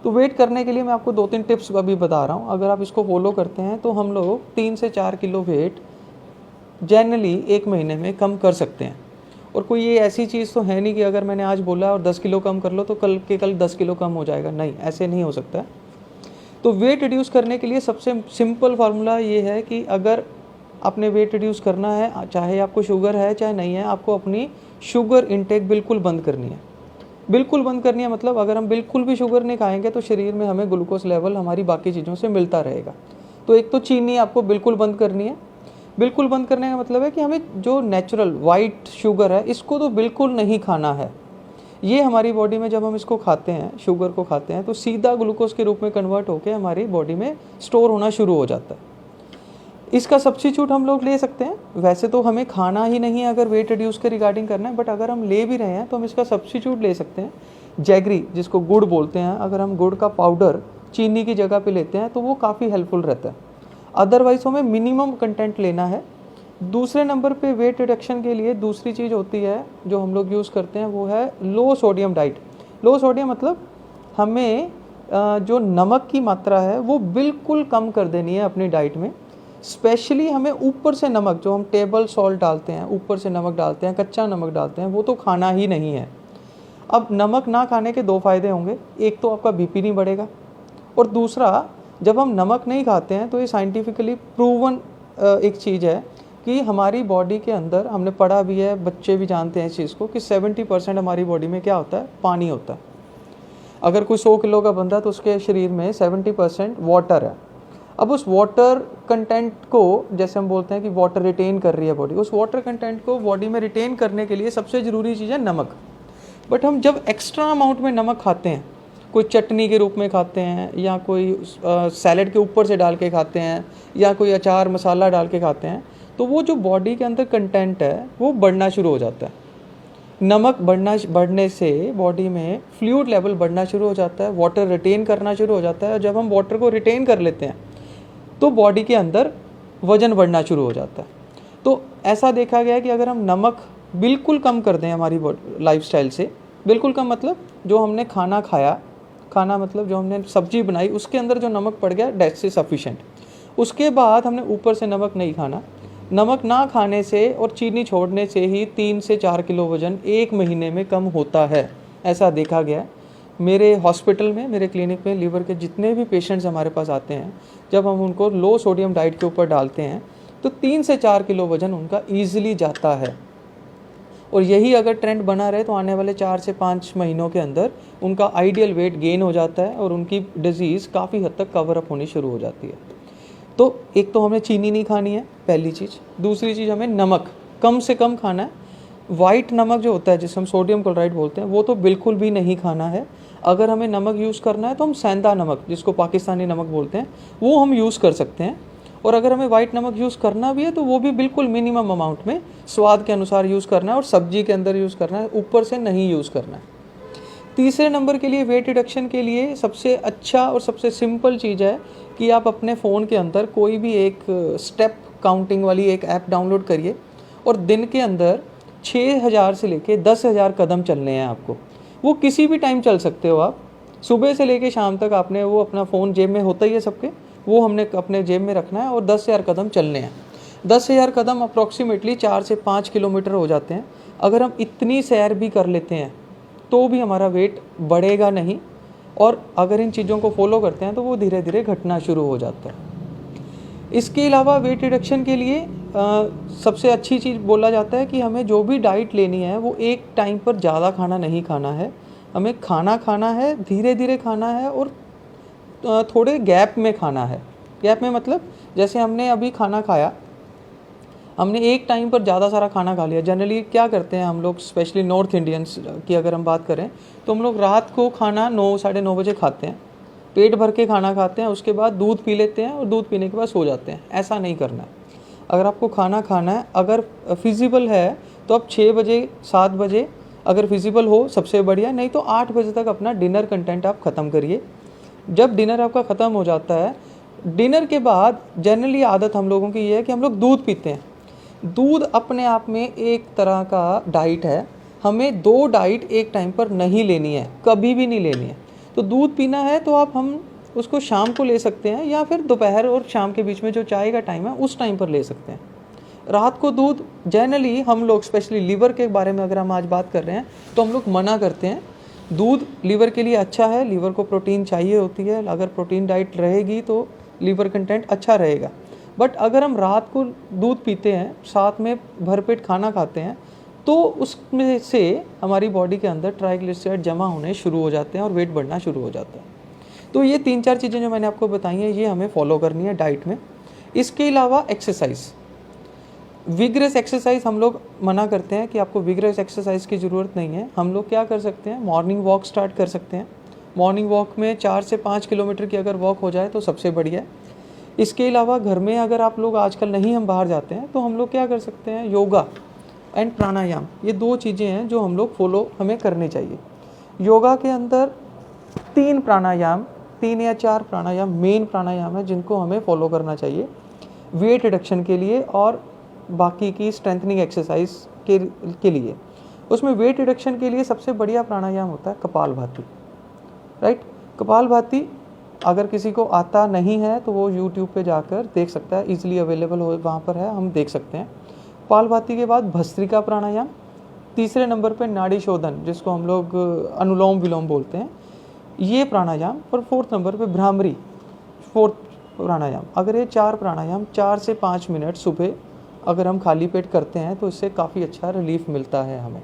तो वेट करने के लिए मैं आपको 2-3 टिप्स अभी बता रहा हूँ, अगर आप इसको फॉलो करते हैं तो हम लोग 3 से 4 किलो वेट जनरली 1 महीने में कम कर सकते हैं। और कोई ये ऐसी चीज़ तो है नहीं कि अगर मैंने आज बोला और 10 किलो कम कर लो तो कल के कल 10 किलो कम हो जाएगा, नहीं, ऐसे नहीं हो सकता है। तो वेट रिड्यूस करने के लिए सबसे सिंपल फार्मूला ये है कि अगर आपने वेट रिड्यूस करना है, चाहे आपको शुगर है चाहे नहीं है, आपको अपनी शुगर इंटेक बिल्कुल बंद करनी है। बिल्कुल बंद करनी है मतलब अगर हम बिल्कुल भी शुगर नहीं खाएंगे तो शरीर में हमें ग्लूकोज लेवल हमारी बाकी चीज़ों से मिलता रहेगा। तो एक तो चीनी आपको बिल्कुल बंद करनी है। बिल्कुल बंद करने का मतलब है कि हमें जो नेचुरल वाइट शुगर है इसको तो बिल्कुल नहीं खाना है। ये हमारी बॉडी में जब हम इसको खाते हैं, शुगर को खाते हैं, तो सीधा ग्लूकोज के रूप में कन्वर्ट होकर हमारी बॉडी में स्टोर होना शुरू हो जाता है। इसका सब्स्टिट्यूट हम लोग ले सकते हैं। वैसे तो हमें खाना ही नहीं है अगर वेट रिड्यूस के रिगार्डिंग करना है, बट अगर हम ले भी रहे हैं तो हम इसका सब्स्टिट्यूट ले सकते हैं। जैगरी, जिसको गुड़ बोलते हैं, अगर हम गुड़ का पाउडर चीनी की जगह पे लेते हैं तो वो काफ़ी हेल्पफुल रहता है। अदरवाइज हमें मिनिमम कंटेंट लेना है। दूसरे नंबर पे वेट रिडक्शन के लिए दूसरी चीज़ होती है जो हम लोग यूज़ करते हैं, वो है लो सोडियम डाइट। लो सोडियम मतलब हमें जो नमक की मात्रा है वो बिल्कुल कम कर देनी है अपनी डाइट में। स्पेशली हमें ऊपर से नमक, जो हम टेबल सॉल्ट डालते हैं, ऊपर से नमक डालते हैं, कच्चा नमक डालते हैं, वो तो खाना ही नहीं है। अब नमक ना खाने के 2 फ़ायदे होंगे, एक तो आपका बीपी नहीं बढ़ेगा, और दूसरा जब हम नमक नहीं खाते हैं तो ये साइंटिफिकली प्रूवन एक चीज़ है कि हमारी बॉडी के अंदर, हमने पढ़ा भी है, बच्चे भी जानते हैं इस चीज़ को, कि 70% हमारी बॉडी में क्या होता है, पानी होता है। अगर कोई 100 किलो का बंदा है तो उसके शरीर में 70% वाटर है। अब उस वाटर कंटेंट को, जैसे हम बोलते हैं कि वाटर रिटेन कर रही है बॉडी, उस वाटर कंटेंट को बॉडी में रिटेन करने के लिए सबसे ज़रूरी चीज़ है नमक। बट हम जब एक्स्ट्रा अमाउंट में नमक खाते हैं, कोई चटनी के रूप में खाते हैं, या कोई सैलड के ऊपर से डाल के खाते हैं, या कोई अचार मसाला डाल के खाते हैं, तो वो जो बॉडी के अंदर कंटेंट है वो बढ़ना शुरू हो जाता है। नमक बढ़ने से बॉडी में फ्लूइड लेवल बढ़ना शुरू हो जाता है, वाटर रिटेन करना शुरू हो जाता है, और जब हम वाटर को रिटेन कर लेते हैं तो बॉडी के अंदर वज़न बढ़ना शुरू हो जाता है। तो ऐसा देखा गया है कि अगर हम नमक बिल्कुल कम कर दें हमारी लाइफस्टाइल से, बिल्कुल कम मतलब जो हमने खाना खाया, खाना मतलब जो हमने सब्जी बनाई उसके अंदर जो नमक पड़ गया, दैट्स सफिशिएंट। उसके बाद हमने ऊपर से नमक नहीं खाना। नमक ना खाने से और चीनी छोड़ने से ही 3 से 4 किलो वज़न 1 महीने में कम होता है, ऐसा देखा गया है। मेरे हॉस्पिटल में, मेरे क्लिनिक में लीवर के जितने भी पेशेंट्स हमारे पास आते हैं, जब हम उनको लो सोडियम डाइट के ऊपर डालते हैं तो 3 से 4 किलो वज़न उनका ईजिली जाता है। और यही अगर ट्रेंड बना रहे तो आने वाले 4 से 5 महीनों के अंदर उनका आइडियल वेट गेन हो जाता है और उनकी डिजीज़ काफ़ी हद तक कवर अप होनी शुरू हो जाती है। तो एक तो हमें चीनी नहीं खानी है, पहली चीज़। दूसरी चीज़, हमें नमक कम से कम खाना है। वाइट नमक जो होता है, जिसे हम सोडियम क्लोराइड बोलते हैं, वो तो बिल्कुल भी नहीं खाना है। अगर हमें नमक यूज़ करना है तो हम सेंधा नमक, जिसको पाकिस्तानी नमक बोलते हैं, वो हम यूज़ कर सकते हैं। और अगर हमें वाइट नमक यूज़ करना भी है तो वो भी बिल्कुल मिनिमम अमाउंट में, स्वाद के अनुसार यूज़ करना है, और सब्जी के अंदर यूज़ करना है, ऊपर से नहीं यूज़ करना है। तीसरे नंबर के लिए, वेट रिडक्शन के लिए सबसे अच्छा और सबसे सिंपल चीज़ है कि आप अपने फ़ोन के अंदर कोई भी एक स्टेप काउंटिंग वाली एक ऐप डाउनलोड करिए, और दिन के अंदर 6000 से लेके 10,000 कदम चलने हैं आपको। वो किसी भी टाइम चल सकते हो आप, सुबह से लेके शाम तक। आपने वो अपना फ़ोन जेब में होता ही है सबके, वो हमने अपने जेब में रखना है, और 10,000 कदम चलने हैं। 10,000 कदम अप्रॉक्सीमेटली 4 से 5 किलोमीटर हो जाते हैं। अगर हम इतनी सैर भी कर लेते हैं तो भी हमारा वेट बढ़ेगा नहीं, और अगर इन चीज़ों को फॉलो करते हैं तो वो धीरे धीरे घटना शुरू हो जाता है। इसके अलावा वेट रिडक्शन के लिए सबसे अच्छी चीज़ बोला जाता है कि हमें जो भी डाइट लेनी है वो एक टाइम पर ज़्यादा खाना नहीं खाना है। हमें खाना खाना है, धीरे धीरे खाना है, और थोड़े गैप में खाना है। गैप में मतलब जैसे हमने अभी खाना खाया, हमने एक टाइम पर ज़्यादा सारा खाना खा लिया। जनरली क्या करते हैं हम लोग, स्पेशली नॉर्थ इंडियंस की अगर हम बात करें, तो हम लोग रात को खाना 9 साढ़े 9 बजे खाते हैं, पेट भर के खाना खाते हैं, उसके बाद दूध पी लेते हैं, और दूध पीने के बाद सो जाते हैं। ऐसा नहीं करना है। अगर आपको खाना खाना है, अगर फिजिबल है तो आप 6 बजे 7 बजे अगर फिजिबल हो सबसे बढ़िया, नहीं तो 8 बजे तक अपना डिनर कंटेंट आप ख़त्म करिए। जब डिनर आपका ख़त्म हो जाता है, डिनर के बाद जनरली आदत हम लोगों की ये है कि हम लोग दूध पीते हैं। दूध अपने आप में एक तरह का डाइट है। हमें 2 डाइट एक टाइम पर नहीं लेनी है, कभी भी नहीं लेनी है। तो दूध पीना है तो हम उसको शाम को ले सकते हैं या फिर दोपहर और शाम के बीच में जो चाय का टाइम है उस टाइम पर ले सकते हैं। रात को दूध जनरली हम लोग, स्पेशली लीवर के बारे में अगर हम आज बात कर रहे हैं, तो हम लोग मना करते हैं। दूध लीवर के लिए अच्छा है, लीवर को प्रोटीन चाहिए होती है, अगर प्रोटीन डाइट रहेगी तो लीवर कंटेंट अच्छा रहेगा। बट अगर हम रात को दूध पीते हैं, साथ में भरपेट खाना खाते हैं, तो उसमें से हमारी बॉडी के अंदर ट्राइग्लिसराइड जमा होने शुरू हो जाते हैं और वेट बढ़ना शुरू हो जाता है। तो ये 3-4 चीज़ें जो मैंने आपको बताई हैं, ये हमें फॉलो करनी है डाइट में। इसके अलावा एक्सरसाइज, विग्रेस एक्सरसाइज हम लोग मना करते हैं कि आपको विग्रेस एक्सरसाइज की ज़रूरत नहीं है। हम लोग क्या कर सकते हैं, मॉर्निंग वॉक स्टार्ट कर सकते हैं। मॉर्निंग वॉक में 4 से 5 किलोमीटर की अगर वॉक हो जाए तो सबसे बढ़िया है। इसके अलावा घर में अगर आप लोग आजकल नहीं हम बाहर जाते हैं तो हम लोग क्या कर सकते हैं, योगा एंड प्राणायाम, ये 2 चीज़ें हैं जो हम लोग फॉलो हमें करनी चाहिए। योगा के अंदर 3 प्राणायाम, 3 या 4 प्राणायाम मेन प्राणायाम है जिनको हमें फॉलो करना चाहिए वेट रिडक्शन के लिए और बाकी की स्ट्रेंथनिंग एक्सरसाइज के लिए। उसमें वेट रिडक्शन के लिए सबसे बढ़िया प्राणायाम होता है कपालभाति, राइट। कपालभाति अगर किसी को आता नहीं है तो वो यूट्यूब पे जाकर देख सकता है, इजीली अवेलेबल हो वहाँ पर है, हम देख सकते हैं। कपालभाति के बाद भस्त्रिका प्राणायाम, तीसरे नंबर पे नाड़ी शोधन जिसको हम लोग अनुलोम विलोम बोलते हैं, ये प्राणायाम, और 4th नंबर पे भ्रामरी, 4th प्राणायाम। अगर ये 4 प्राणायाम 4 से 5 मिनट सुबह अगर हम खाली पेट करते हैं तो इससे काफ़ी अच्छा रिलीफ मिलता है हमें।